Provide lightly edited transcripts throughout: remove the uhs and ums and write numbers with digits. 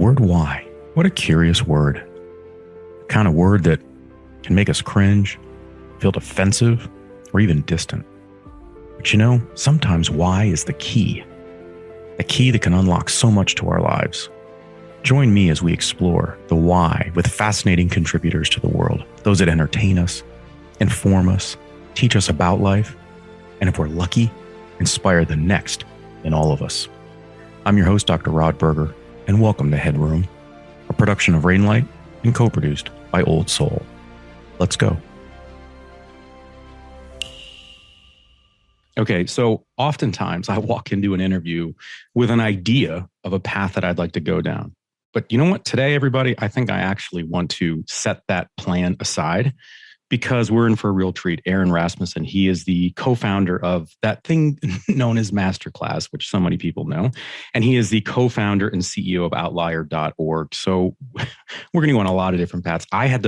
word why. What a curious word. The kind of word that can make us cringe, feel defensive, or even distant. But you know, sometimes why is the key. The key that can unlock so much to our lives. Join me as we explore the why with fascinating contributors to the world. Those that entertain us, inform us, teach us about life, and if we're lucky, inspire the next in all of us. I'm your host, Dr. Rod Berger, and welcome to HeadRoom, a production of Rainlight and co-produced by Old Soul. Let's go. Okay, so oftentimes I walk into an interview with an idea of a path that I'd like to go down. But you know what? Today, everybody, I think I actually want to set that plan aside because we're in for a real treat. Aaron Rasmussen, he is the co-founder of that thing known as Masterclass, which so many people know. And he is the co-founder and CEO of Outlier.org. So we're going to go on a lot of different paths. I had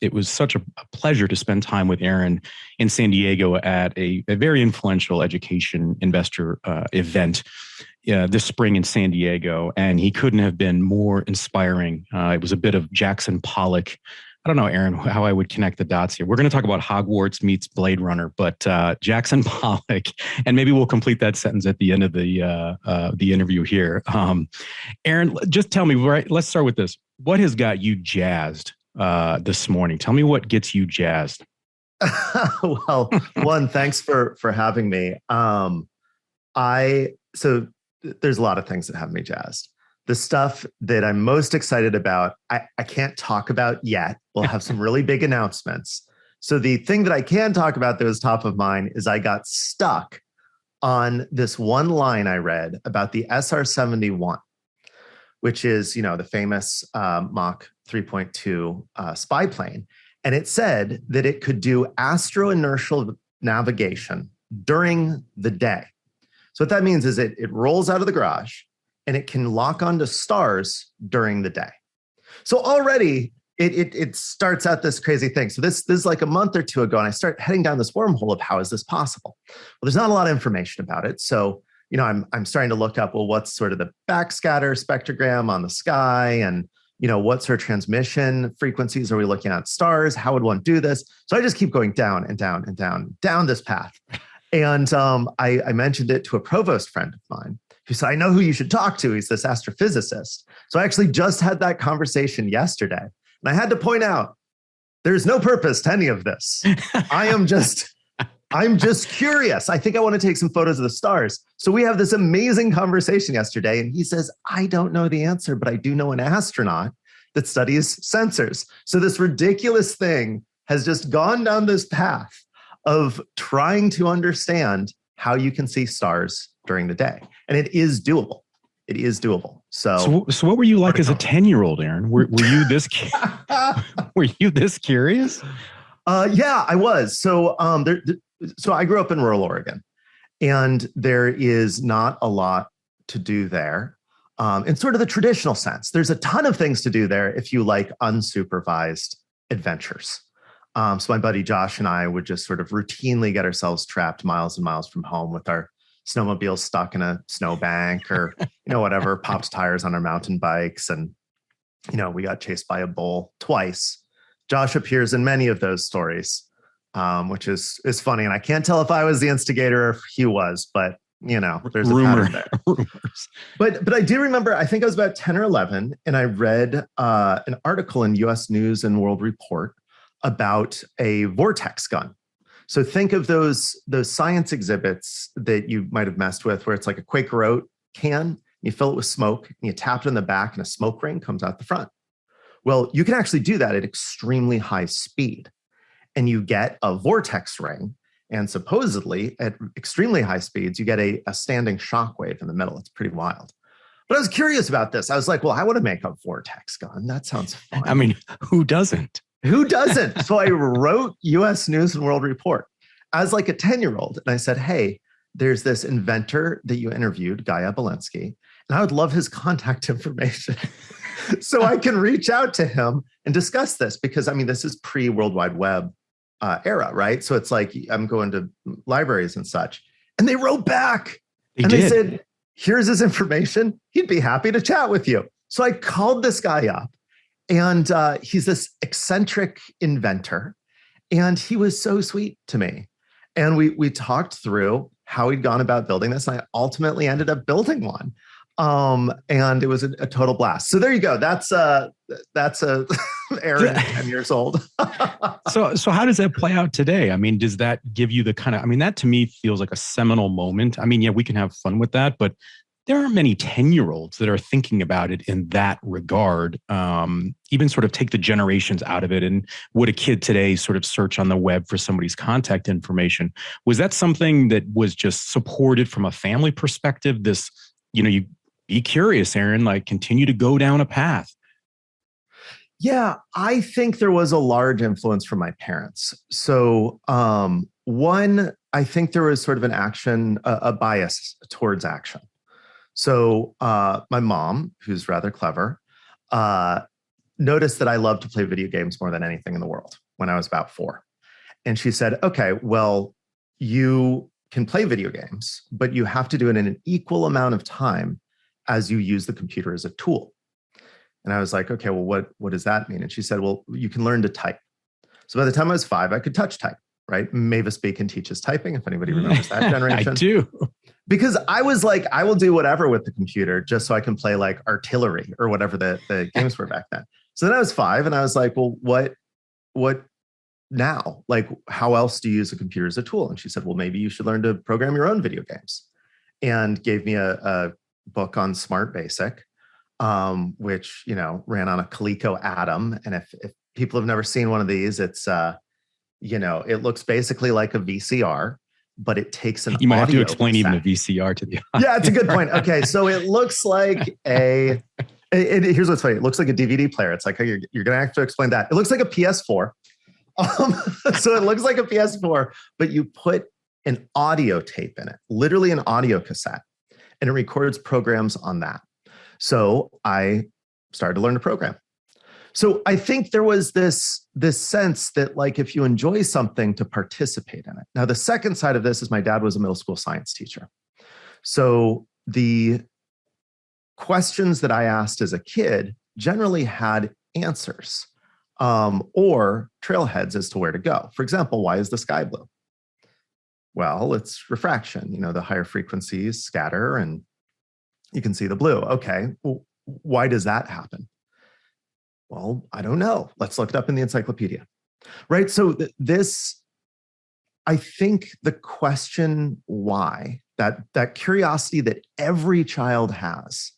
it was such a pleasure to spend time with Aaron in San Diego at a very influential education investor event this spring in San Diego. And he couldn't have been more inspiring. It was a bit of Jackson Pollock. I don't know, Aaron, how I would connect the dots here. We're going to talk about Hogwarts meets Blade Runner, but Jackson Pollock, and maybe we'll complete that sentence at the end of the interview here. Aaron, just tell me, right? Let's start with this. What has got you jazzed this morning? Tell me what gets you jazzed. Well, one, thanks for having me. So there's a lot of things that have me jazzed. The stuff that I'm most excited about, I can't talk about yet. We'll have some really big announcements. So the thing that I can talk about that was top of mind is I got stuck on this one line I read about the SR-71, which is, the famous Mach 3.2 spy plane. And it said that it could do astro-inertial navigation during the day. So what that means is it rolls out of the garage and it can lock onto stars during the day. So already it starts out this crazy thing. So this is like a month or two ago, and I start heading down this wormhole of how is this possible? Well, there's not a lot of information about it. So, I'm starting to look up, well, what's sort of the backscatter spectrogram on the sky, and what sort of transmission frequencies are we looking at stars? How would one do this? So I just keep going down and down and down this path. And I mentioned it to a provost friend of mine who said, I know who you should talk to. He's this astrophysicist. So I actually just had that conversation yesterday. And I had to point out, there's no purpose to any of this. I'm just curious. I think I want to take some photos of the stars. So we have this amazing conversation yesterday. And he says, I don't know the answer, but I do know an astronaut that studies sensors. So this ridiculous thing has just gone down this path of trying to understand how you can see stars during the day. And it is doable. It is doable. So what were you like as a 10-year-old, Aaron? Were you this were you this curious? Yeah, I was. So so I grew up in rural Oregon, and there is not a lot to do there. In sort of the traditional sense, there's a ton of things to do there if you like unsupervised adventures. So my buddy Josh and I would just sort of routinely get ourselves trapped miles and miles from home with our snowmobiles stuck in a snowbank or, whatever, popped tires on our mountain bikes. And, we got chased by a bull twice. Josh appears in many of those stories, which is funny. And I can't tell if I was the instigator or if he was, but, there's a pattern there. Rumors. But I do remember, I think I was about 10 or 11, and I read an article in US News and World Report about a vortex gun. So think of those science exhibits that you might have messed with where it's like a Quaker Oat can, you fill it with smoke, and you tap it in the back and a smoke ring comes out the front. Well, you can actually do that at extremely high speed. And you get a vortex ring, and supposedly at extremely high speeds, you get a standing shock wave in the middle. It's pretty wild. But I was curious about this. I was like, well, I want to make a vortex gun. That sounds fun. I mean, who doesn't? Who doesn't? So I wrote US News and World Report as like a 10-year-old. And I said, hey, there's this inventor that you interviewed, Guy Abelinsky, and I would love his contact information so I can reach out to him and discuss this. Because, this is pre-World Wide Web era, right? So it's like I'm going to libraries and such. And they wrote back. They said, here's his information. He'd be happy to chat with you. So I called this guy up, and he's this eccentric inventor, and he was so sweet to me. And we talked through how he'd gone about building this. And I ultimately ended up building one. And it was a total blast. So there you go. That's Aaron at 10 years old. So how does that play out today? I mean, does that give you the kind of, I mean, that to me feels like a seminal moment. I mean, yeah, we can have fun with that, but there are many 10-year-olds that are thinking about it in that regard. Even sort of take the generations out of it. And would a kid today sort of search on the web for somebody's contact information? Was that something that was just supported from a family perspective? This, you be curious, Aaron, like continue to go down a path. Yeah, I think there was a large influence from my parents. So one, I think there was sort of a bias towards action. So my mom, who's rather clever, noticed that I loved to play video games more than anything in the world when I was about 4. And she said, okay, well, you can play video games, but you have to do it in an equal amount of time as you use the computer as a tool. And I was like, okay, well, what does that mean? And she said, well, you can learn to type. So by the time I was 5, I could touch type, right? Mavis Beacon teaches typing, if anybody remembers that generation. I do. Because I was like, I will do whatever with the computer just so I can play like artillery or whatever the games were back then. So then I was 5 and I was like, well, what now? Like, how else do you use a computer as a tool? And she said, well, maybe you should learn to program your own video games, and gave me a book on Smart Basic, which, ran on a Coleco Atom. And if people have never seen one of these, it's, it looks basically like a VCR, but it takes an audio. You might have to explain cassette. even a VCR to the audience. Yeah, it's a good point. Okay, so it looks like here's what's funny. It looks like a DVD player. It's like, you're going to have to explain that. It looks like a PS4. So it looks like a PS4, but you put an audio tape in it, literally an audio cassette, and it records programs on that. So I started to learn to program. So I think there was this sense that, like, if you enjoy something, to participate in it. Now, the second side of this is my dad was a middle school science teacher. So the questions that I asked as a kid generally had answers or trailheads as to where to go. For example, why is the sky blue? Well, it's refraction. The higher frequencies scatter and you can see the blue. Okay, well, why does that happen? Well, I don't know. Let's look it up in the encyclopedia. Right? So I think the question why, that curiosity that every child has,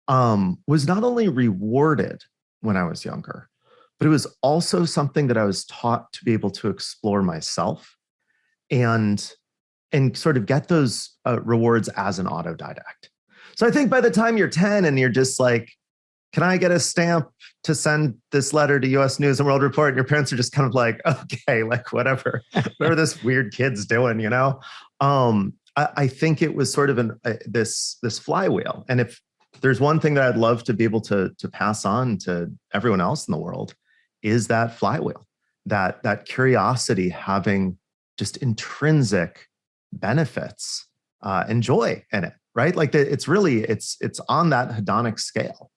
was not only rewarded when I was younger, but it was also something that I was taught to be able to explore myself and sort of get those rewards as an autodidact. So I think by the time you're 10 and you're just like, can I get a stamp to send this letter to US News and World Report? And your parents are just kind of like, okay, like whatever this weird kid's doing, I think it was sort of this flywheel. And if there's one thing that I'd love to be able to pass on to everyone else in the world, is that flywheel, that curiosity having just intrinsic benefits and joy in it, right? Like it's on that hedonic scale.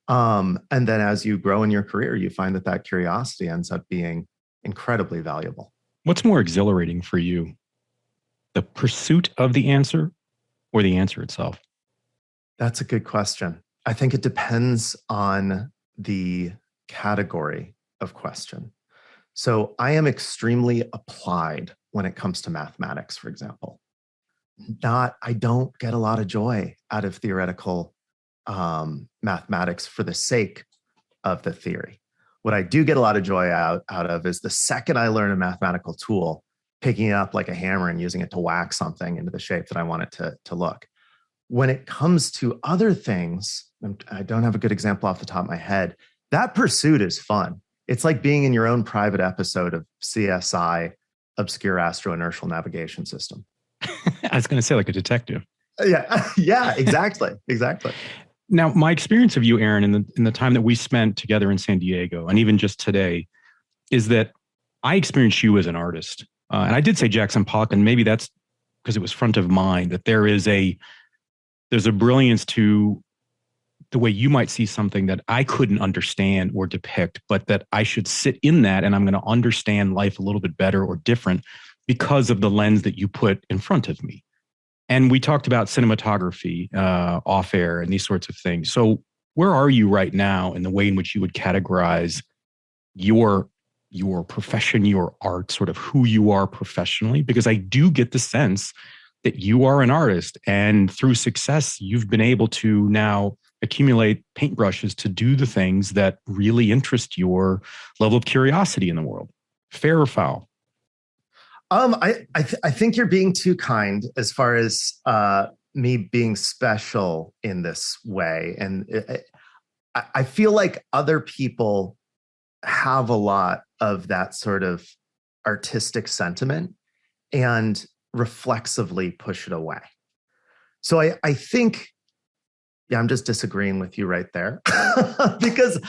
And then as you grow in your career, you find that curiosity ends up being incredibly valuable. What's more exhilarating for you? The pursuit of the answer or the answer itself? That's a good question. I think it depends on the category of question. So I am extremely applied when it comes to mathematics, for example. I don't get a lot of joy out of theoretical mathematics for the sake of the theory. What I do get a lot of joy out of is the second I learn a mathematical tool, picking it up like a hammer and using it to whack something into the shape that I want it to look. When it comes to other things, I don't have a good example off the top of my head, that pursuit is fun. It's like being in your own private episode of CSI, Obscure Astro-Inertial Navigation System. I was going to say like a detective. Yeah, exactly. Now, my experience of you, Aaron, in the time that we spent together in San Diego, and even just today, is that I experienced you as an artist. And I did say Jackson Pollock, and maybe that's because it was front of mind, that there's a brilliance to the way you might see something that I couldn't understand or depict, but that I should sit in that and I'm going to understand life a little bit better or different because of the lens that you put in front of me. And we talked about cinematography off air and these sorts of things. So where are you right now in the way in which you would categorize your profession, your art, sort of who you are professionally? Because I do get the sense that you are an artist, and through success, you've been able to now accumulate paintbrushes to do the things that really interest your level of curiosity in the world. Fair or foul? I think you're being too kind as far as me being special in this way. And I feel like other people have a lot of that sort of artistic sentiment and reflexively push it away. So I think, yeah, I'm just disagreeing with you right there because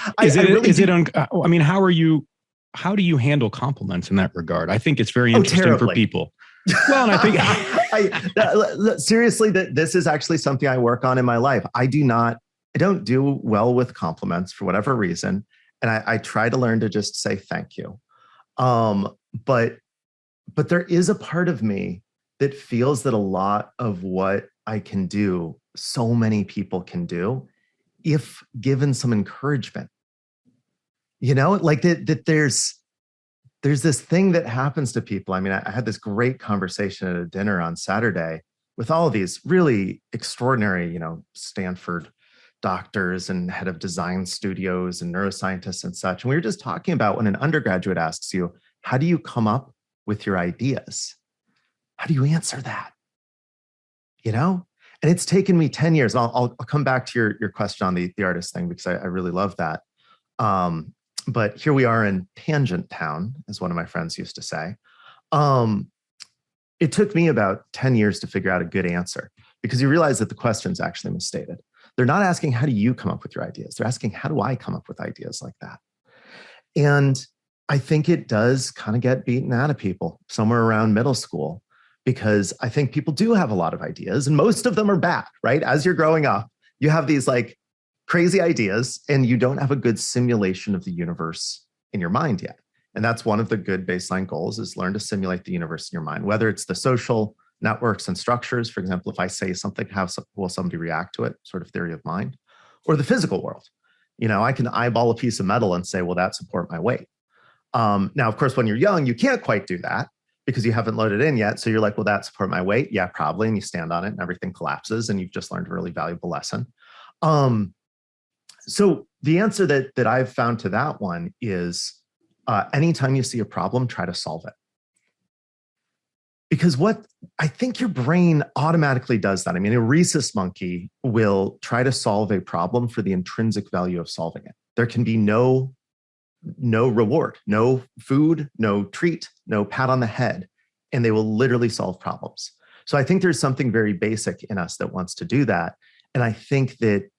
how do you handle compliments in that regard? I think it's very interesting for people. Well, and I think seriously, this is actually something I work on in my life. I don't do well with compliments for whatever reason. And I try to learn to just say thank you. But there is a part of me that feels that a lot of what I can do, so many people can do if given some encouragement. You know, like that there's this thing that happens to people. I mean, I had this great conversation at a dinner on Saturday with all of these really extraordinary, Stanford doctors and head of design studios and neuroscientists and such. And we were just talking about when an undergraduate asks you, how do you come up with your ideas? How do you answer that? And it's taken me 10 years. I'll come back to your question on the artist thing, because I really love that. But here we are in Tangent Town, as one of my friends used to say. It took me about 10 years to figure out a good answer, because you realize that the question's actually misstated. They're not asking, how do you come up with your ideas? They're asking, how do I come up with ideas like that? And I think it does kind of get beaten out of people somewhere around middle school, because I think people do have a lot of ideas, and most of them are bad, right? As you're growing up, you have these like crazy ideas and you don't have a good simulation of the universe in your mind yet. And that's one of the good baseline goals, is learn to simulate the universe in your mind, whether it's the social networks and structures. For example, if I say something, how will somebody react to it? Sort of theory of mind. Or the physical world. I can eyeball a piece of metal and say, will that support my weight? Now, of course, when you're young, you can't quite do that because you haven't loaded in yet. So you're like, will that support my weight? Yeah, probably. And you stand on it and everything collapses and you've just learned a really valuable lesson. So the answer that I've found to that one is anytime you see a problem, try to solve it. Because what I think your brain automatically does that. I mean, a rhesus monkey will try to solve a problem for the intrinsic value of solving it. There can be no reward, no food, no treat, no pat on the head, and they will literally solve problems. So I think there's something very basic in us that wants to do that. And I think that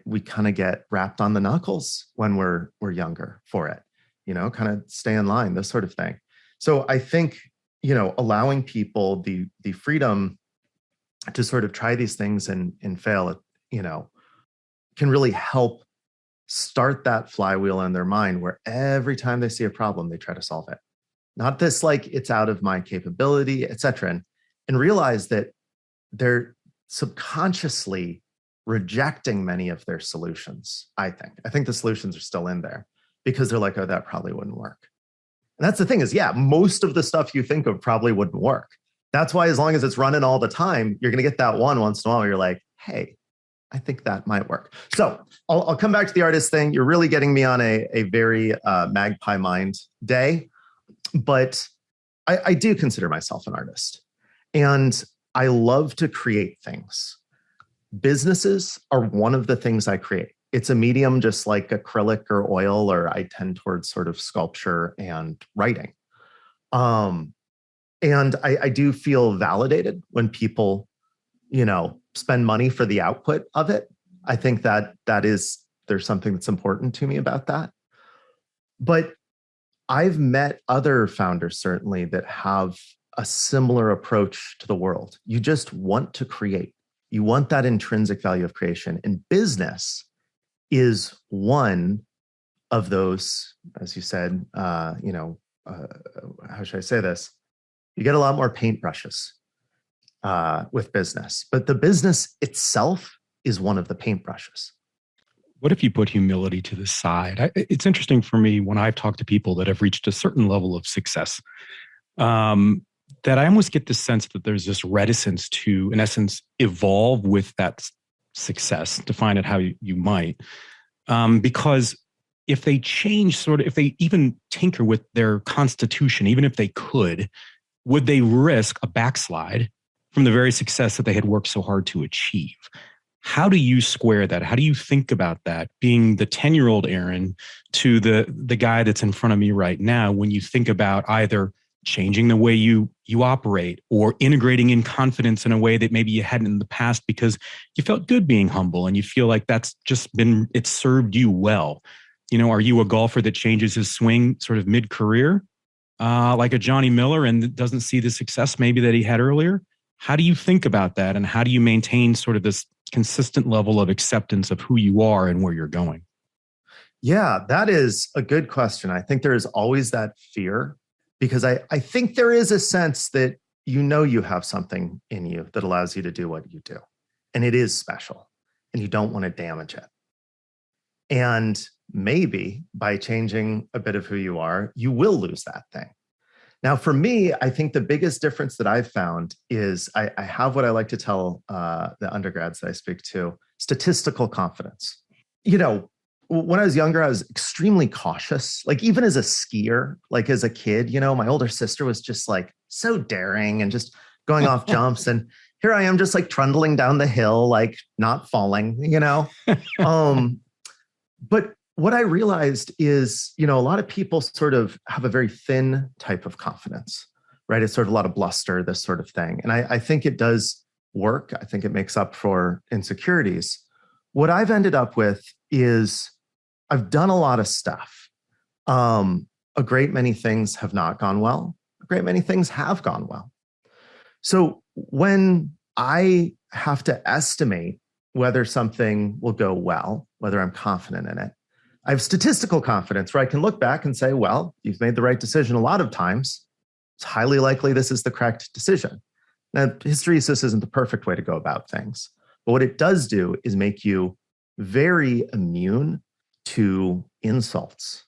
we kind of get wrapped on the knuckles when we're younger for it, kind of stay in line, this sort of thing. So I think, allowing people the freedom to sort of try these things and fail, can really help start that flywheel in their mind where every time they see a problem, they try to solve it. Not this like it's out of my capability, et cetera. And realize that they're subconsciously rejecting many of their solutions, I think the solutions are still in there because they're like, oh, that probably wouldn't work. And that's the thing is, yeah, most of the stuff you think of probably wouldn't work. That's why as long as it's running all the time, you're going to get that one once in a while where you're like, hey, I think that might work. So I'll come back to the artist thing. You're really getting me on a very magpie mind day, but I do consider myself an artist. And I love to create things. Businesses are one of the things I create. It's a medium just like acrylic or oil, or I tend towards sort of sculpture and writing. And I do feel validated when people, spend money for the output of it. I think there's something that's important to me about that. But I've met other founders, certainly, that have a similar approach to the world. You just want to create. You want that intrinsic value of creation. In business, is one of those, as you said, how should I say this? You get a lot more paintbrushes with business, but the business itself is one of the paintbrushes. What if you put humility to the side? It's interesting for me when I've talked to people that have reached a certain level of success, that I almost get the sense that there's this reticence to, in essence, evolve with that success, define it how you might. Because if they change if they even tinker with their constitution, even if they could, would they risk a backslide from the very success that they had worked so hard to achieve? How do you square that? How do you think about that, being the 10-year-old Aaron to the guy that's in front of me right now, when you think about either changing the way you operate or integrating in confidence in a way that maybe you hadn't in the past because you felt good being humble and you feel like that's just it's served you well? Are you a golfer that changes his swing sort of mid-career, like a Johnny Miller, and doesn't see the success maybe that he had earlier? How do you think about that? And how do you maintain sort of this consistent level of acceptance of who you are and where you're going? Yeah, that is a good question. I think there is always that fear, because I think there is a sense that you have something in you that allows you to do what you do. And it is special, and you don't want to damage it. And maybe by changing a bit of who you are, you will lose that thing. Now, for me, I think the biggest difference that I've found is I have what I like to tell the undergrads that I speak to: statistical confidence. When I was younger, I was extremely cautious. Like, even as a skier, like as a kid, my older sister was just like so daring and just going off jumps. And here I am just like trundling down the hill, like not falling, But what I realized is, a lot of people sort of have a very thin type of confidence, right? It's sort of a lot of bluster, this sort of thing. And I think it does work. I think it makes up for insecurities. What I've ended up with is I've done a lot of stuff. A great many things have not gone well. A great many things have gone well. So when I have to estimate whether something will go well, whether I'm confident in it, I have statistical confidence where I can look back and say, well, you've made the right decision a lot of times. It's highly likely this is the correct decision. Now, hysteresis isn't the perfect way to go about things, but what it does do is make you very immune to insults,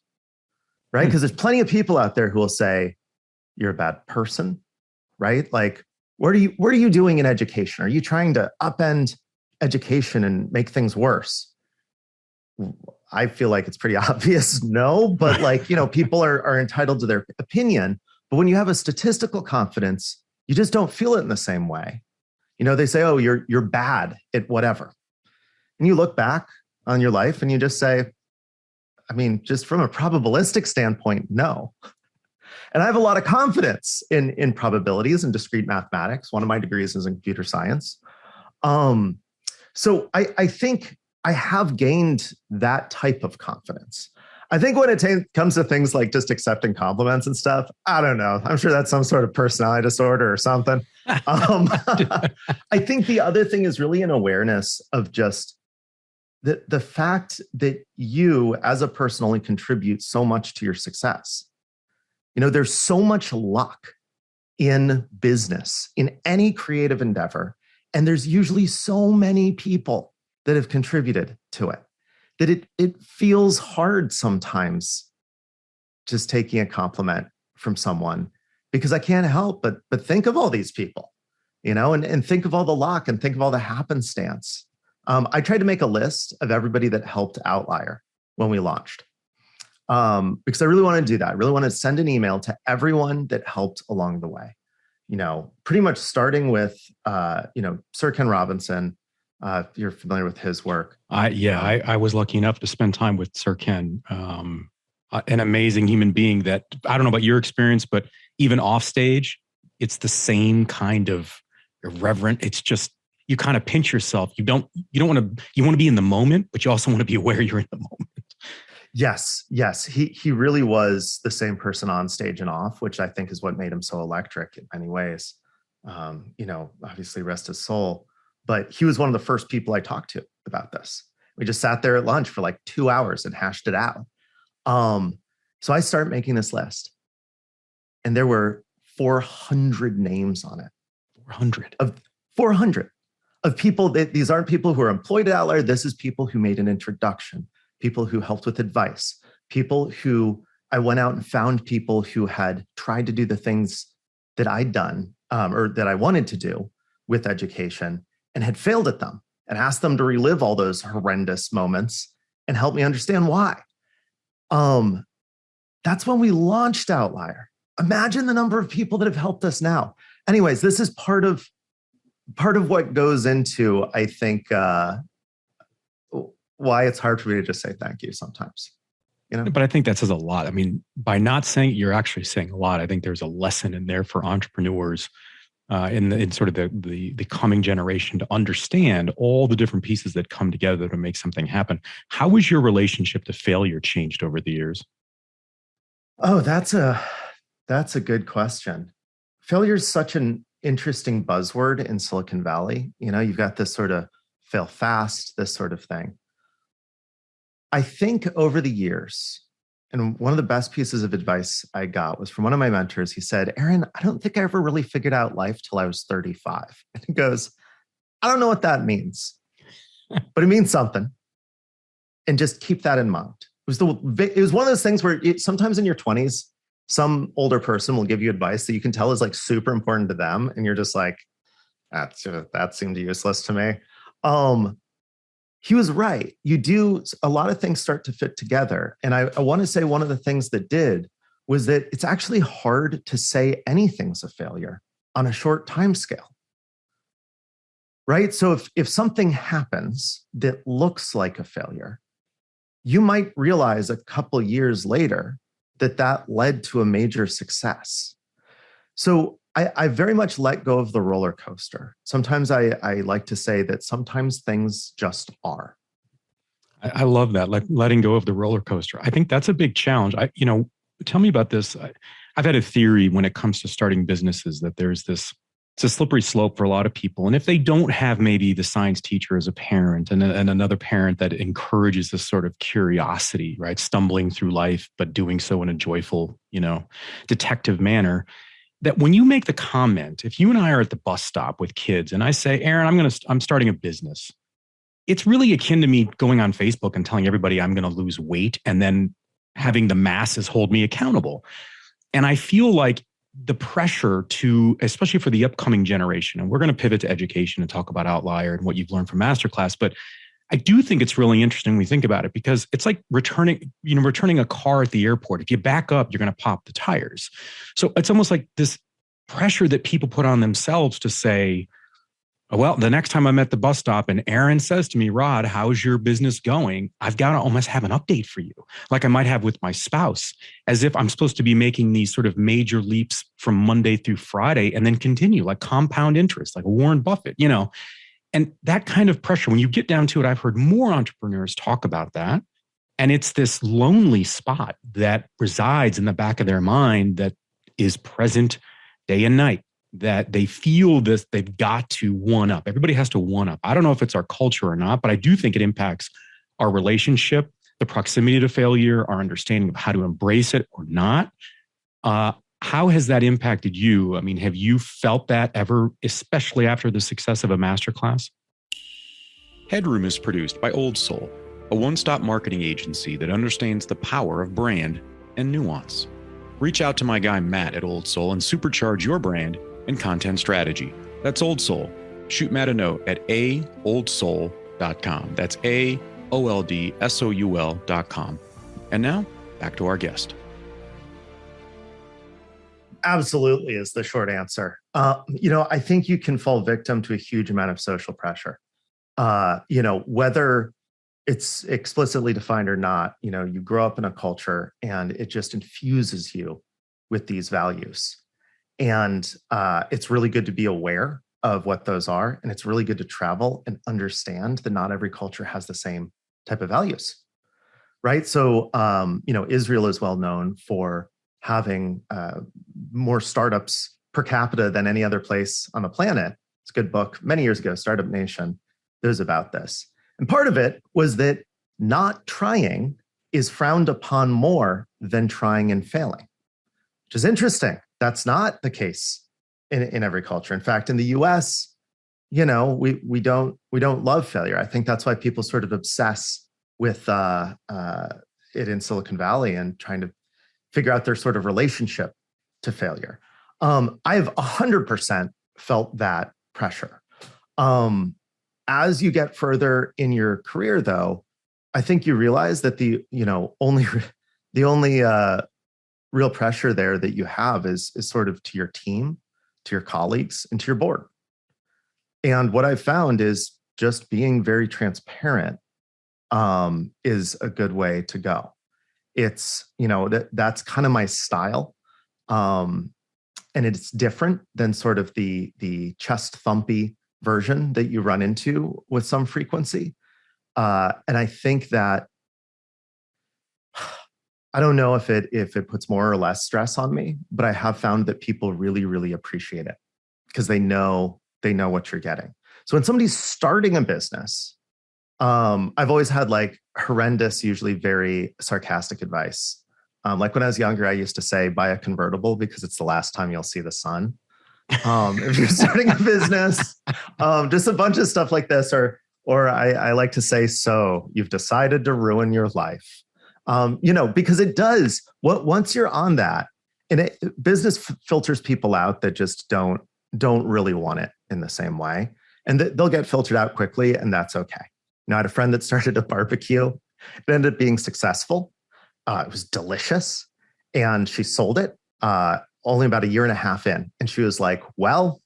right? Because there's plenty of people out there who will say, you're a bad person, right? Like, what are you doing in education? Are you trying to upend education and make things worse? I feel like it's pretty obvious, no, but people are entitled to their opinion. But when you have a statistical confidence, you just don't feel it in the same way. They say, oh, you're bad at whatever. And you look back on your life and you just say, just from a probabilistic standpoint, no. And I have a lot of confidence in probabilities and discrete mathematics. One of my degrees is in computer science. So I think I have gained that type of confidence. I think when it comes to things like just accepting compliments and stuff, I don't know. I'm sure that's some sort of personality disorder or something. I think the other thing is really an awareness of just the fact that you as a person only contribute so much to your success. There's so much luck in business, in any creative endeavor, and there's usually so many people that have contributed to it that it feels hard sometimes just taking a compliment from someone, because I can't help but think of all these people, and think of all the luck and think of all the happenstance. I tried to make a list of everybody that helped Outlier when we launched, because I really want to do that. I really want to send an email to everyone that helped along the way. Pretty much starting with, Sir Ken Robinson. If you're familiar with his work. I was lucky enough to spend time with Sir Ken, an amazing human being that, I don't know about your experience, but even off stage, it's the same kind of irreverent. It's just, you kind of pinch yourself. You want to be in the moment, but you also want to be aware you're in the moment. Yes. He really was the same person on stage and off, which I think is what made him so electric in many ways. Obviously rest his soul. But he was one of the first people I talked to about this. We just sat there at lunch for like 2 hours and hashed it out. So I start making this list, and there were 400 names on it. 400 of people. These aren't people who are employed at Outlier. This is people who made an introduction, people who helped with advice, people who I went out and found people who had tried to do the things that I'd done or that I wanted to do with education and had failed at them, and asked them to relive all those horrendous moments and help me understand why. That's when we launched Outlier. Imagine the number of people that have helped us now. Anyways, this is part of what goes into, I think, why it's hard for me to just say thank you sometimes. You know? But I think that says a lot. I mean, by not saying it, you're actually saying a lot. I think there's a lesson in there for entrepreneurs in sort of the coming generation to understand all the different pieces that come together to make something happen. How was your relationship to failure changed over the years? Oh, that's a good question. Failure is such an interesting buzzword in Silicon Valley. You know, you've got this sort of fail fast, this sort of thing. I think over the years, and one of the best pieces of advice I got was from one of my mentors. He said, Aaron, I don't think I ever really figured out life till I was 35. And he goes, I don't know what that means, but it means something. And just keep that in mind. It was one of those things where sometimes in your 20s, some older person will give you advice that you can tell is like super important to them. And you're just like, that seemed useless to me. He was right. A lot of things start to fit together. And I want to say one of the things that did was that it's actually hard to say anything's a failure on a short time scale. Right? So if something happens that looks like a failure, you might realize a couple years later that led to a major success. So I very much let go of the roller coaster. Sometimes I like to say that sometimes things just are. I love that, like letting go of the roller coaster. I think that's a big challenge. Tell me about this. I've had a theory when it comes to starting businesses that it's a slippery slope for a lot of people. And if they don't have maybe the science teacher as a parent and another parent that encourages this sort of curiosity, right? Stumbling through life, but doing so in a joyful, detective manner, that when you make the comment, if you and I are at the bus stop with kids and I say, Aaron, I'm starting a business. It's really akin to me going on Facebook and telling everybody I'm going to lose weight and then having the masses hold me accountable. And I feel like the pressure to, especially for the upcoming generation, and we're going to pivot to education and talk about Outlier and what you've learned from Masterclass, but I do think it's really interesting when we think about it, because it's like returning a car at the airport. If you back up, you're going to pop the tires. So it's almost like this pressure that people put on themselves to say, well, the next time I'm at the bus stop and Aaron says to me, Rod, how's your business going? I've got to almost have an update for you, like I might have with my spouse, as if I'm supposed to be making these sort of major leaps from Monday through Friday and then continue like compound interest, like Warren Buffett, And that kind of pressure, when you get down to it, I've heard more entrepreneurs talk about that. And it's this lonely spot that resides in the back of their mind that is present day and night, that they feel this, they've got to one up. Everybody has to one up. I don't know if it's our culture or not, but I do think it impacts our relationship, the proximity to failure, our understanding of how to embrace it or not. How has that impacted you? I mean, have you felt that ever, especially after the success of a masterclass? HeadRoom is produced by Old Soul, a one-stop marketing agency that understands the power of brand and nuance. Reach out to my guy Matt at Old Soul and supercharge your brand and content strategy. That's Old Soul. Shoot Matt a note at aoldsoul.com. That's AOLDSOUL.com. And now, back to our guest. Absolutely is the short answer. I think you can fall victim to a huge amount of social pressure. Whether it's explicitly defined or not, you grow up in a culture and it just infuses you with these values. And it's really good to be aware of what those are. And it's really good to travel and understand that not every culture has the same type of values, right? So, Israel is well known for having more startups per capita than any other place on the planet. It's a good book many years ago, Startup Nation. It was about this. And part of it was that not trying is frowned upon more than trying and failing, which is interesting. That's not the case in every culture. In fact, in the US, we don't love failure. I think that's why people sort of obsess with it in Silicon Valley and trying to figure out their sort of relationship to failure. I've 100% felt that pressure. As you get further in your career, though, I think you realize that the only real pressure there that you have is sort of to your team, to your colleagues, and to your board. And what I've found is just being very transparent is a good way to go. It's, that's kind of my style. And it's different than sort of the chest thumpy version that you run into with some frequency. And I think that, I don't know if it puts more or less stress on me, but I have found that people really, really appreciate it because they know what you're getting. So when somebody's starting a business, I've always had like horrendous, usually very sarcastic advice. Like when I was younger, I used to say, buy a convertible because it's the last time you'll see the sun. If you're starting a business, just a bunch of stuff like this, or I like to say, so you've decided to ruin your life. Because it does. Once you're on that, and business filters people out that just don't really want it in the same way, and they'll get filtered out quickly, and that's okay. I had a friend that started a barbecue. It ended up being successful. It was delicious, and she sold it only about 1.5 years in, and she was like, "Well,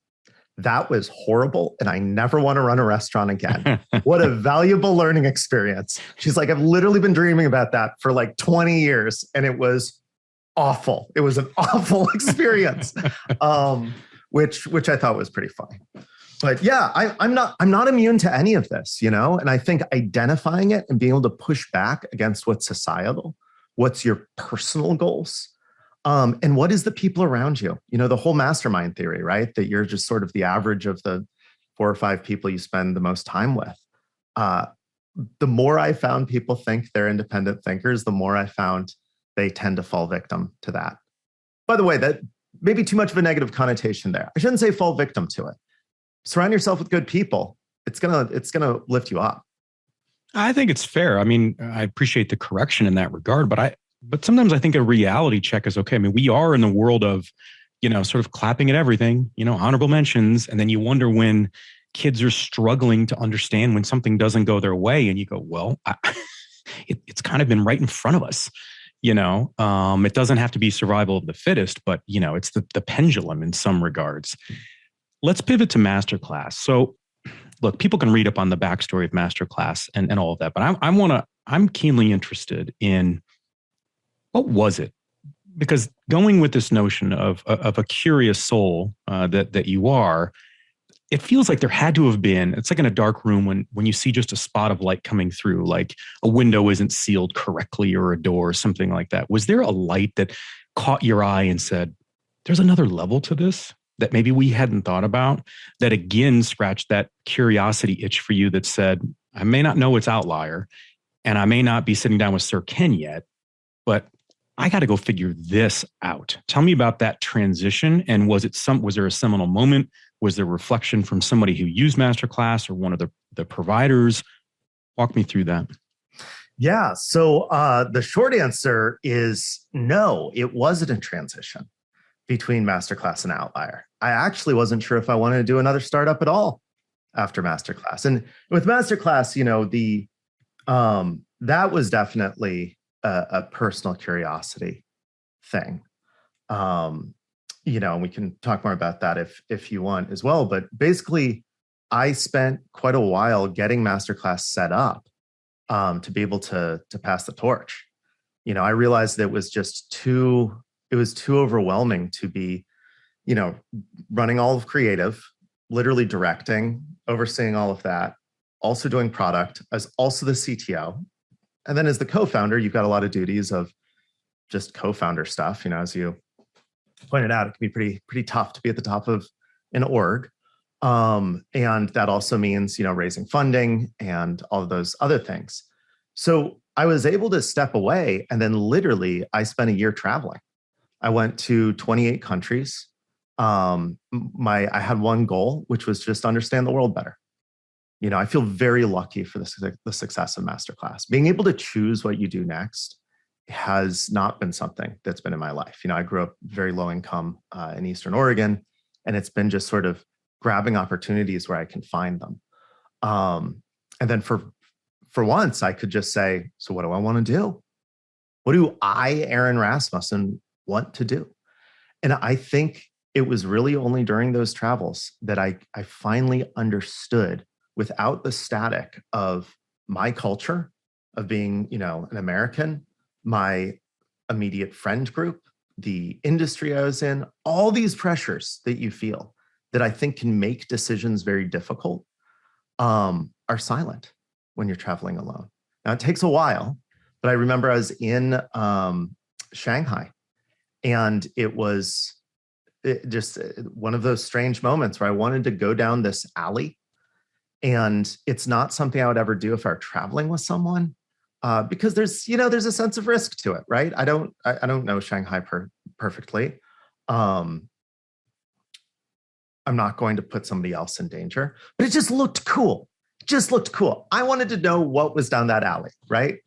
that was horrible, and I never want to run a restaurant again." What a valuable learning experience. She's like, "I've literally been dreaming about that for like 20 years, and it was awful. It was an awful experience," which I thought was pretty funny. But yeah, I'm not immune to any of this, and I think identifying it and being able to push back against what's societal, what's your personal goals, and what is the people around you? The whole mastermind theory, right? That you're just sort of the average of the 4 or 5 people you spend the most time with. The more I found people think they're independent thinkers, the more I found they tend to fall victim to that. By the way, that may be too much of a negative connotation there. I shouldn't say fall victim to it. Surround yourself with good people. It's gonna lift you up. I think it's fair. I mean, I appreciate the correction in that regard, but sometimes I think a reality check is okay. I mean, we are in the world of, sort of clapping at everything, honorable mentions. And then you wonder when kids are struggling to understand when something doesn't go their way. And you go, well, it's kind of been right in front of us. It doesn't have to be survival of the fittest, but, it's the pendulum in some regards. Let's pivot to Masterclass. So look, people can read up on the backstory of Masterclass and all of that, but I'm keenly interested in what was it? Because going with this notion of a curious soul that you are, it feels like there had to have been, it's like in a dark room when you see just a spot of light coming through, like a window isn't sealed correctly or a door or something like that. Was there a light that caught your eye and said, there's another level to this that maybe we hadn't thought about, that again scratched that curiosity itch for you that said, I may not know its outlier, and I may not be sitting down with Sir Ken yet, but I got to go figure this out. Tell me about that transition. And was there a seminal moment? Was there reflection from somebody who used Masterclass or one of the providers? Walk me through that. Yeah. So the short answer is no, it wasn't a transition between Masterclass and Outlier. I actually wasn't sure if I wanted to do another startup at all after Masterclass. And with Masterclass, that was definitely a personal curiosity thing. And we can talk more about that if you want as well. But basically, I spent quite a while getting Masterclass set up to be able to pass the torch. I realized that it was too overwhelming to be, running all of creative, literally directing, overseeing all of that, also doing product, as also the CTO. And then as the co-founder, you've got a lot of duties of just co-founder stuff. As you pointed out, it can be pretty tough to be at the top of an org. And that also means, raising funding and all of those other things. So I was able to step away, and then literally I spent a year traveling. I went to 28 countries. I had one goal, which was just understand the world better. I feel very lucky for the success of Masterclass. Being able to choose what you do next has not been something that's been in my life. I grew up very low income in Eastern Oregon, and it's been just sort of grabbing opportunities where I can find them. And then for once, I could just say, so what do I want to do? What do I, Aaron Rasmussen, want to do? And I think it was really only during those travels that I finally understood, without the static of my culture, of being, an American, my immediate friend group, the industry I was in, all these pressures that you feel that I think can make decisions very difficult, are silent when you're traveling alone. Now, it takes a while, but I remember I was in Shanghai, and it was just one of those strange moments where I wanted to go down this alley. And it's not something I would ever do if I were traveling with someone, because there's a sense of risk to it, right? I don't know Shanghai perfectly. I'm not going to put somebody else in danger, but it just looked cool. I wanted to know what was down that alley, right?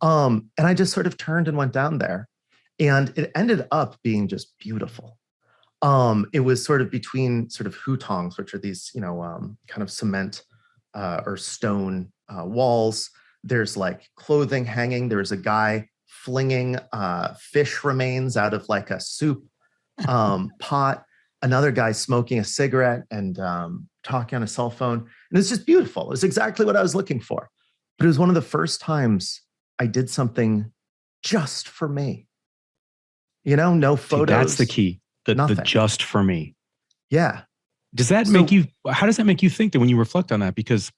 And I just sort of turned and went down there, and it ended up being just beautiful. It was sort of between sort of hutongs, which are these, kind of cement or stone walls. There's like clothing hanging. There was a guy flinging fish remains out of like a soup pot. Another guy smoking a cigarette and talking on a cell phone. And it's just beautiful. It was exactly what I was looking for. But it was one of the first times I did something just for me. No photos. See, that's the key. The just for me. Yeah. How does that make you think that when you reflect on that? Because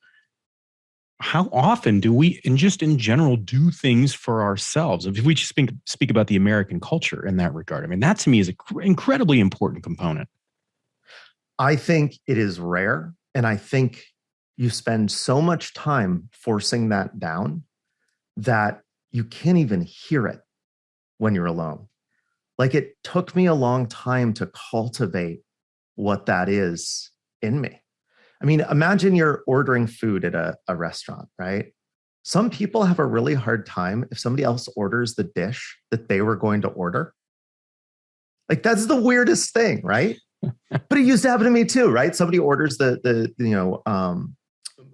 how often do we, and just in general, do things for ourselves? If we just speak about the American culture in that regard, I mean, that to me is an incredibly important component. I think it is rare. And I think you spend so much time forcing that down that you can't even hear it when you're alone. Like, it took me a long time to cultivate what that is in me. I mean, imagine you're ordering food at a restaurant, right? Some people have a really hard time if somebody else orders the dish that they were going to order. Like, that's the weirdest thing, right? But it used to happen to me too, right? Somebody orders the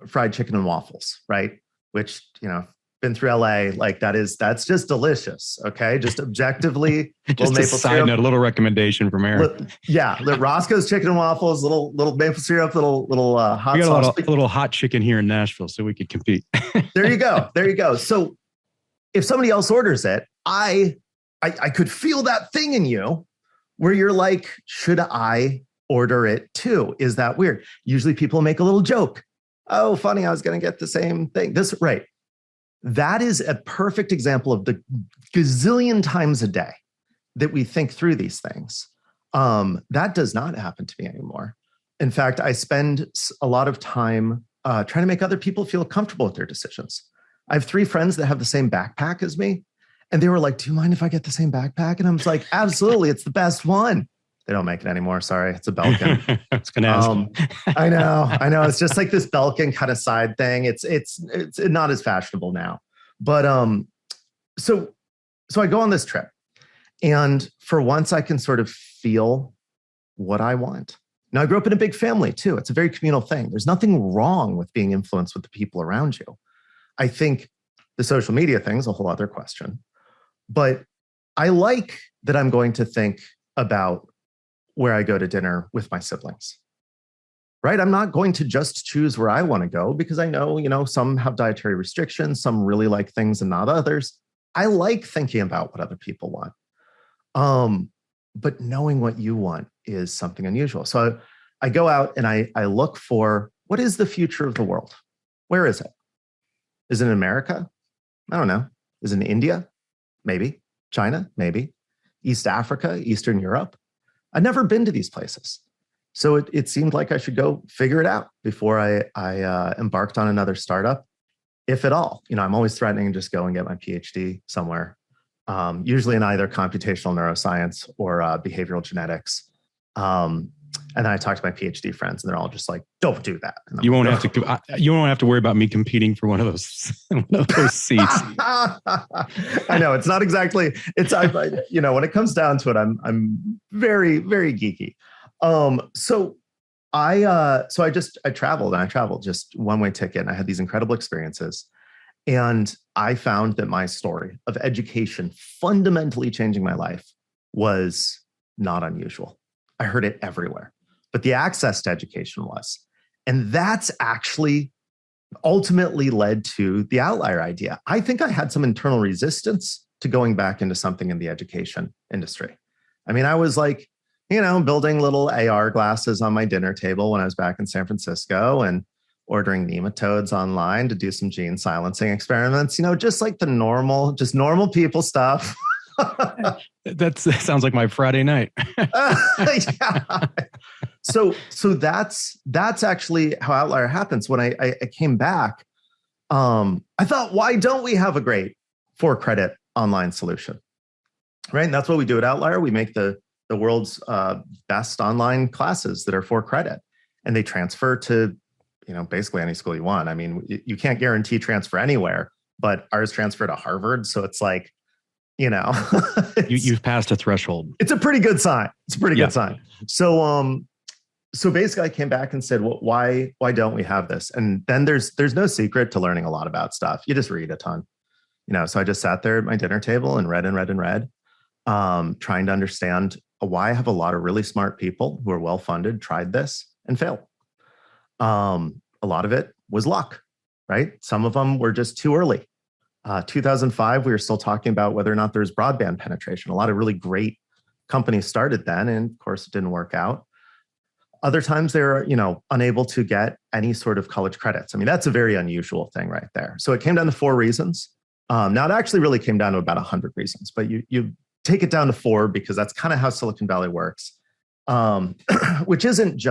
fried chicken and waffles, right? Which, been through LA, like that's just delicious. Okay. Just objectively. Just a side note, a little recommendation from Aaron. Roscoe's chicken and waffles, little maple syrup, little hot sauce. A little hot chicken here in Nashville, so we could compete. There you go. So if somebody else orders it, I could feel that thing in you where you're like, should I order it too? Is that weird? Usually people make a little joke. Oh, funny, I was going to get the same thing. Right. That is a perfect example of the gazillion times a day that we think through these things. That does not happen to me anymore. In fact, I spend a lot of time trying to make other people feel comfortable with their decisions. I have 3 friends that have the same backpack as me. And they were like, do you mind if I get the same backpack? And I was like, absolutely. It's the best one. They don't make it anymore. Sorry. It's a Belkin. It's going to ask. I know. It's just like this Belkin kind of side thing. It's not as fashionable now, but, so I go on this trip, and for once I can sort of feel what I want. Now, I grew up in a big family too. It's a very communal thing. There's nothing wrong with being influenced with the people around you. I think the social media thing is a whole other question, but I like that I'm going to think about where I go to dinner with my siblings, right? I'm not going to just choose where I want to go because I know, some have dietary restrictions, some really like things and not others. I like thinking about what other people want. But knowing what you want is something unusual. So I go out and I look for, what is the future of the world? Where is it? Is it in America? I don't know. Is it in India? Maybe. China? Maybe. East Africa? Eastern Europe? I've never been to these places. So it seemed like I should go figure it out before I embarked on another startup, if at all. I'm always threatening to just go and get my PhD somewhere, usually in either computational neuroscience or behavioral genetics. And then I talked to my PhD friends, and they're all just like, "Don't do that." You won't have to. You won't have to worry about me competing for one of those seats. I know it's not exactly. When it comes down to it, I'm very, very geeky. So I traveled just one-way ticket, and I had these incredible experiences. And I found that my story of education fundamentally changing my life was not unusual. I heard it everywhere, but the access to education was. And that's actually ultimately led to the outlier idea. I think I had some internal resistance to going back into something in the education industry. I mean, I was like, building little AR glasses on my dinner table when I was back in San Francisco and ordering nematodes online to do some gene silencing experiments, just like the normal people stuff. That sounds like my Friday night. Yeah. So that's actually how outlier happens. When I came back, I thought, why don't we have a great 4-credit online solution? Right. And that's what we do at Outlier. We make the world's best online classes that are 4-credit, and they transfer to, basically any school you want. I mean, you can't guarantee transfer anywhere, but ours transfer to Harvard. So it's like, you've passed a threshold. It's a pretty good sign. Good sign. So basically I came back and said, well, why don't we have this? And then there's no secret to learning a lot about stuff. You just read a ton, so I just sat there at my dinner table and read, trying to understand why I have a lot of really smart people who are well-funded tried this and failed. A lot of it was luck, right? Some of them were just too early. 2005, we were still talking about whether or not there's broadband penetration. A lot of really great companies started then, and of course it didn't work out. Other times they're, unable to get any sort of college credits. I mean, that's a very unusual thing right there. So it came down to 4 reasons. Now it actually really came down to about 100 reasons, but you take it down to 4 because that's kind of how Silicon Valley works, which isn't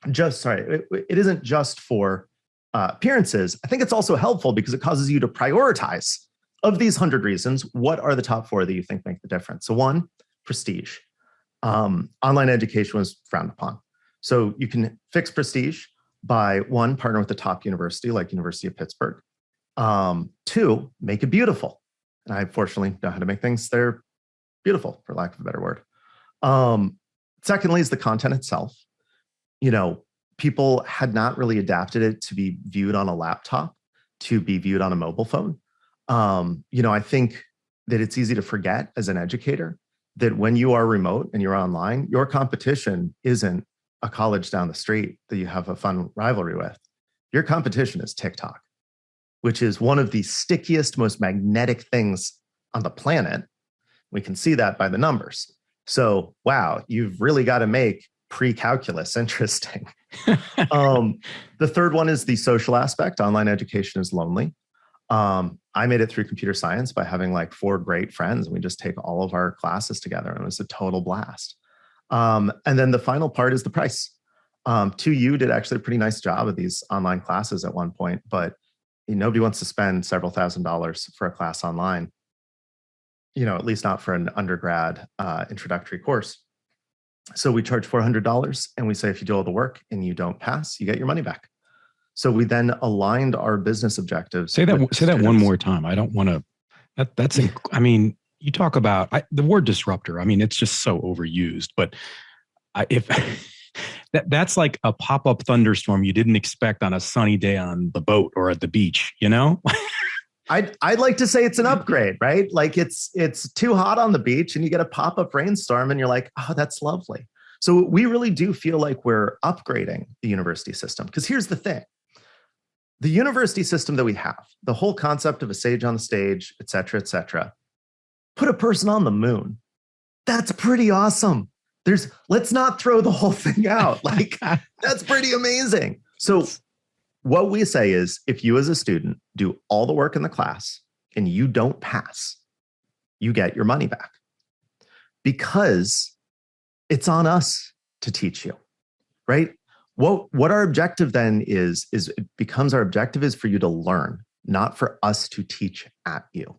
it isn't just for appearances. I think it's also helpful because it causes you to prioritize. Of these 100 reasons, what are the top 4 that you think make the difference? So 1, prestige. Online education was frowned upon. So you can fix prestige by 1, partner with the top university like University of Pittsburgh. 2, make it beautiful. And I fortunately know how to make things that are beautiful, for lack of a better word. Secondly is the content itself. People had not really adapted it to be viewed on a laptop, to be viewed on a mobile phone. I think that it's easy to forget as an educator that when you are remote and you're online, your competition isn't a college down the street that you have a fun rivalry with. Your competition is TikTok, which is one of the stickiest, most magnetic things on the planet. We can see that by the numbers. So, wow, you've really got to make pre-calculus interesting. The third one is the social aspect. Online education is lonely. I made it through computer science by having like 4 great friends. We just take all of our classes together, and it was a total blast. And then the final part is the price. 2U did actually a pretty nice job of these online classes at one point, but nobody wants to spend several $1,000s for a class online, at least not for an undergrad introductory course. So we charge $400, and we say, if you do all the work and you don't pass, you get your money back. So we then aligned our business objectives. Say that one more time. I don't want to, that's, I mean, you talk about the word disruptor. I mean, it's just so overused, but if that's like a pop-up thunderstorm you didn't expect on a sunny day on the boat or at the beach, I'd like to say it's an upgrade, right? Like it's too hot on the beach and you get a pop-up rainstorm and you're like, oh, that's lovely. So we really do feel like we're upgrading the university system. Because here's the thing. The university system that we have, the whole concept of a sage on the stage, et cetera, put a person on the moon. That's pretty awesome. Let's not throw the whole thing out. Like, that's pretty amazing. So what we say is, if you as a student do all the work in the class and you don't pass, you get your money back, because it's on us to teach you, right? What our objective then is it becomes our objective is for you to learn, not for us to teach at you.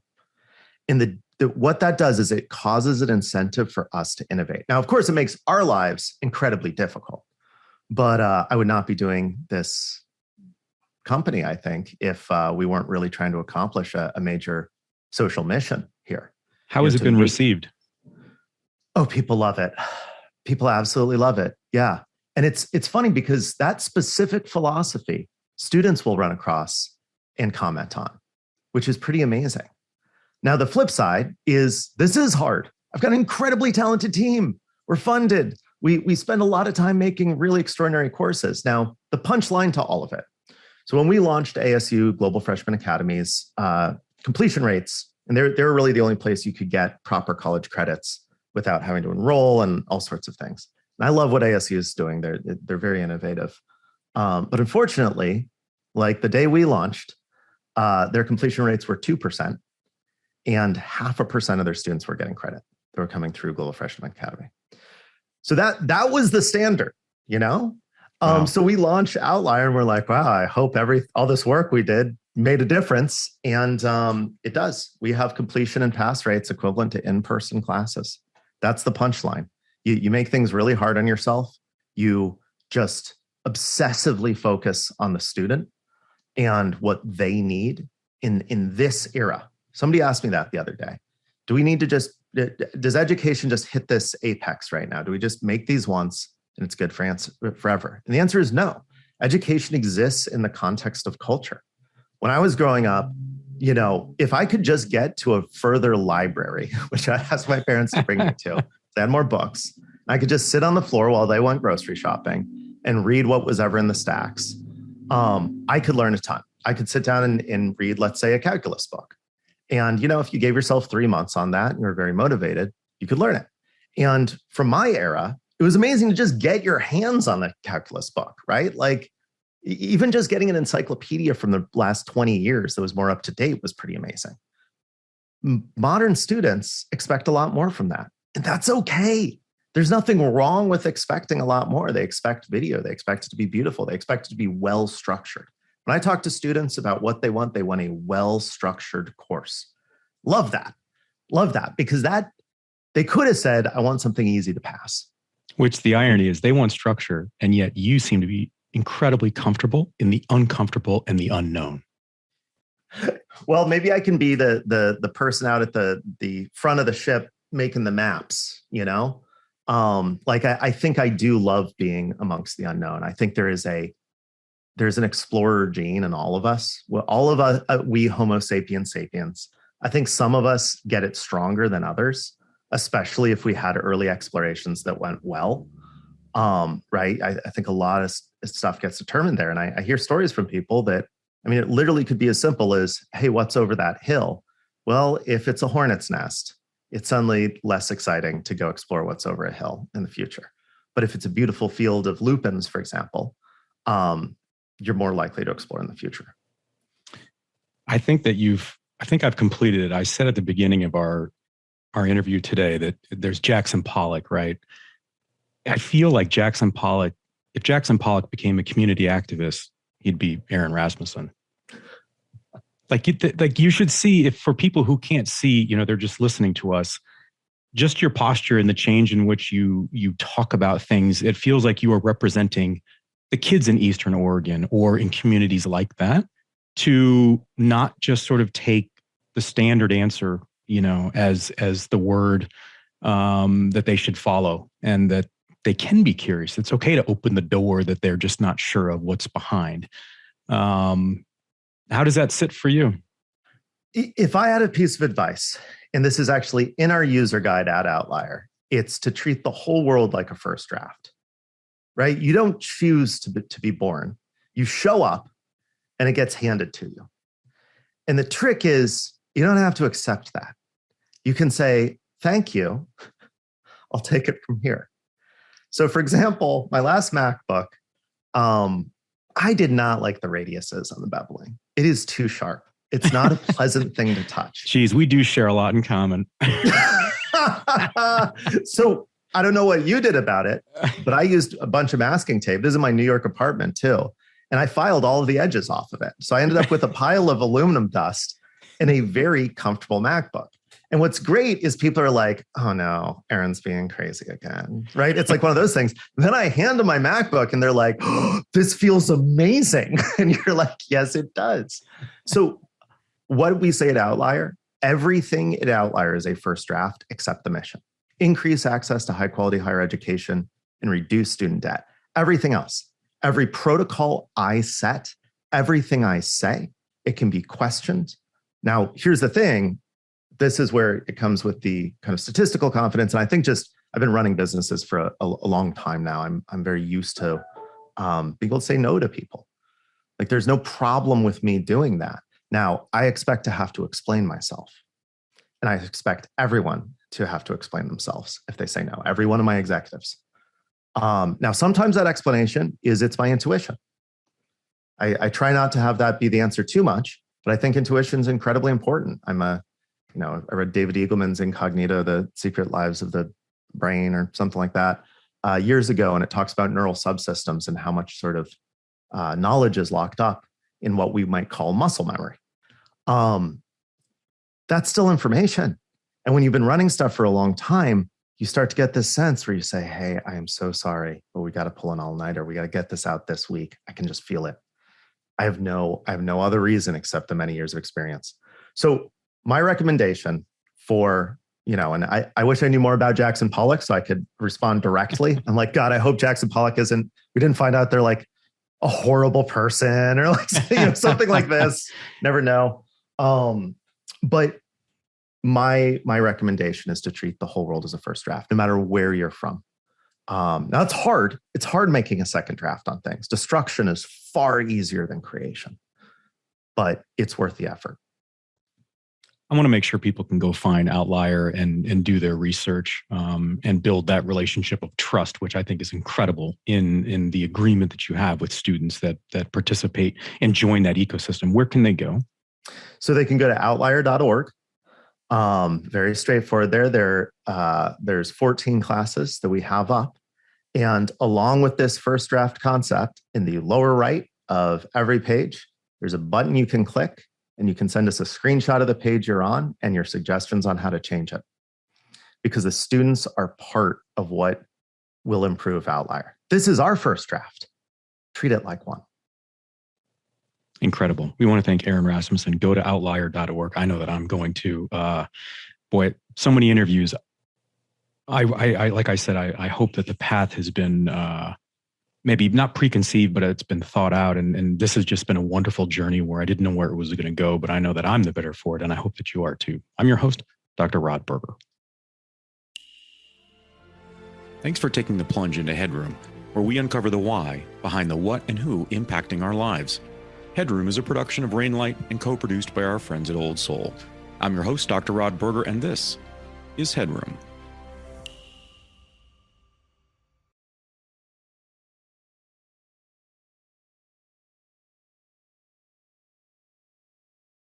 And what that does is it causes an incentive for us to innovate. Now, of course, it makes our lives incredibly difficult, but I would not be doing this company, I think, if we weren't really trying to accomplish a major social mission here. How has it been received? Oh, people love it. People absolutely love it. Yeah. And it's funny because that specific philosophy, students will run across and comment on, which is pretty amazing. Now, the flip side is this is hard. I've got an incredibly talented team. We're funded. We spend a lot of time making really extraordinary courses. Now, the punchline to all of it. So when we launched ASU Global Freshman Academies, completion rates, and they're really the only place you could get proper college credits without having to enroll and all sorts of things. And I love what ASU is doing. They're very innovative. But unfortunately, like the day we launched, their completion rates were 2%, and 0.5% of their students were getting credit. They were coming through Global Freshman Academy. So that was the standard, you know? Wow. So we launched Outlier and we're like, wow, I hope all this work we did made a difference. And it does. We have completion and pass rates equivalent to in-person classes. That's the punchline. You make things really hard on yourself. You just obsessively focus on the student and what they need in this era. Somebody asked me that the other day. Does education just hit this apex right now? Do we just make these once and it's good for forever? And the answer is no. Education exists in the context of culture. When I was growing up, you know, if I could just get to a further library, which I asked my parents to bring me to, they had more books, I could just sit on the floor while they went grocery shopping and read what was ever in the stacks. I could learn a ton. I could sit down and read, let's say, a calculus book. And, you know, if you gave yourself 3 months on that and you're very motivated, you could learn it. And from my era, it was amazing to just get your hands on the calculus book, right? Like even just getting an encyclopedia from the last 20 years that was more up to date was pretty amazing. Modern students expect a lot more from that. And that's okay. There's nothing wrong with expecting a lot more. They expect video. They expect it to be beautiful. They expect it to be well-structured. When I talk to students about what they want a well-structured course. Love that. Love that. Because they could have said, I want something easy to pass. Which the irony is they want structure, and yet you seem to be incredibly comfortable in the uncomfortable and the unknown. Well, maybe I can be the person out at the front of the ship making the maps, you know? I think I do love being amongst the unknown. I think there's an explorer gene in all of us. Well, all of us, we Homo sapiens sapiens. I think some of us get it stronger than others, especially if we had early explorations that went well. Right? I think a lot of stuff gets determined there. And I hear stories from people that, I mean, it literally could be as simple as, hey, what's over that hill? Well, if it's a hornet's nest, it's suddenly less exciting to go explore what's over a hill in the future. But if it's a beautiful field of lupins, for example, you're more likely to explore in the future. I think I've completed it. I said at the beginning of our interview today that there's Jackson Pollock, right? I feel like if Jackson Pollock became a community activist, he'd be Aaron Rasmussen. Like you should see, if for people who can't see, you know, they're just listening to us, just your posture and the change in which you talk about things, it feels like you are representing the kids in Eastern Oregon or in communities like that, to not just sort of take the standard answer, you know, as the word that they should follow, and that they can be curious. It's okay to open the door that they're just not sure of what's behind. How does that sit for you? If I had a piece of advice, and this is actually in our user guide at Outlier, it's to treat the whole world like a first draft, right? You don't choose to be born. You show up and it gets handed to you. And the trick is you don't have to accept that. You can say, thank you. I'll take it from here. So for example, my last MacBook, I did not like the radiuses on the beveling. It is too sharp. It's not a pleasant thing to touch. Geez, we do share a lot in common. So I don't know what you did about it, but I used a bunch of masking tape. This is my New York apartment too. And I filed all of the edges off of it. So I ended up with a pile of aluminum dust in a very comfortable MacBook. And what's great is people are like, oh no, Aaron's being crazy again, right? It's like one of those things. Then I hand them my MacBook and they're like, oh, this feels amazing. And you're like, yes, it does. So what we say at Outlier, everything at Outlier is a first draft except the mission. Increase access to high quality higher education and reduce student debt. Everything else, every protocol I set, everything I say, it can be questioned. Now, here's the thing. This is where it comes with the kind of statistical confidence. And I think I've been running businesses for a long time now. I'm very used to being able to say no to people. Like there's no problem with me doing that. Now, I expect to have to explain myself. And I expect everyone to have to explain themselves if they say no, every one of my executives. Now, sometimes that explanation is it's my intuition. I try not to have that be the answer too much, but I think intuition is incredibly important. I read David Eagleman's Incognito, The Secret Lives of the Brain or something like that years ago. And it talks about neural subsystems and how much sort of knowledge is locked up in what we might call muscle memory. That's still information. And when you've been running stuff for a long time, you start to get this sense where you say, hey, I am so sorry, but we got to pull an all-nighter. We got to get this out this week. I can just feel it. I have no other reason except the many years of experience. So my recommendation for, and I wish I knew more about Jackson Pollock so I could respond directly. I'm like, God, I hope Jackson Pollock we didn't find out they're like a horrible person or like something like this. Never know. But my recommendation is to treat the whole world as a first draft, no matter where you're from. Now it's hard. It's hard making a second draft on things. Destruction is far easier than creation, but it's worth the effort. I want to make sure people can go find Outlier and do their research and build that relationship of trust, which I think is incredible in the agreement that you have with students that participate and join that ecosystem. Where can they go? So they can go to outlier.org. Very straightforward there. There's 14 classes that we have up. And along with this first draft concept, in the lower right of every page, there's a button you can click and you can send us a screenshot of the page you're on and your suggestions on how to change it. Because the students are part of what will improve Outlier. This is our first draft. Treat it like one. Incredible. We want to thank Aaron Rasmussen. Go to outlier.org. I know that I'm going to, so many interviews. I like I said, I hope that the path has been maybe not preconceived, but it's been thought out. And this has just been a wonderful journey where I didn't know where it was going to go, but I know that I'm the better for it. And I hope that you are too. I'm your host, Dr. Rod Berger. Thanks for taking the plunge into HeadRoom, where we uncover the why behind the what and who impacting our lives. HeadRoom is a production of Rainlight and co-produced by our friends at Old Soul. I'm your host, Dr. Rod Berger, and this is HeadRoom.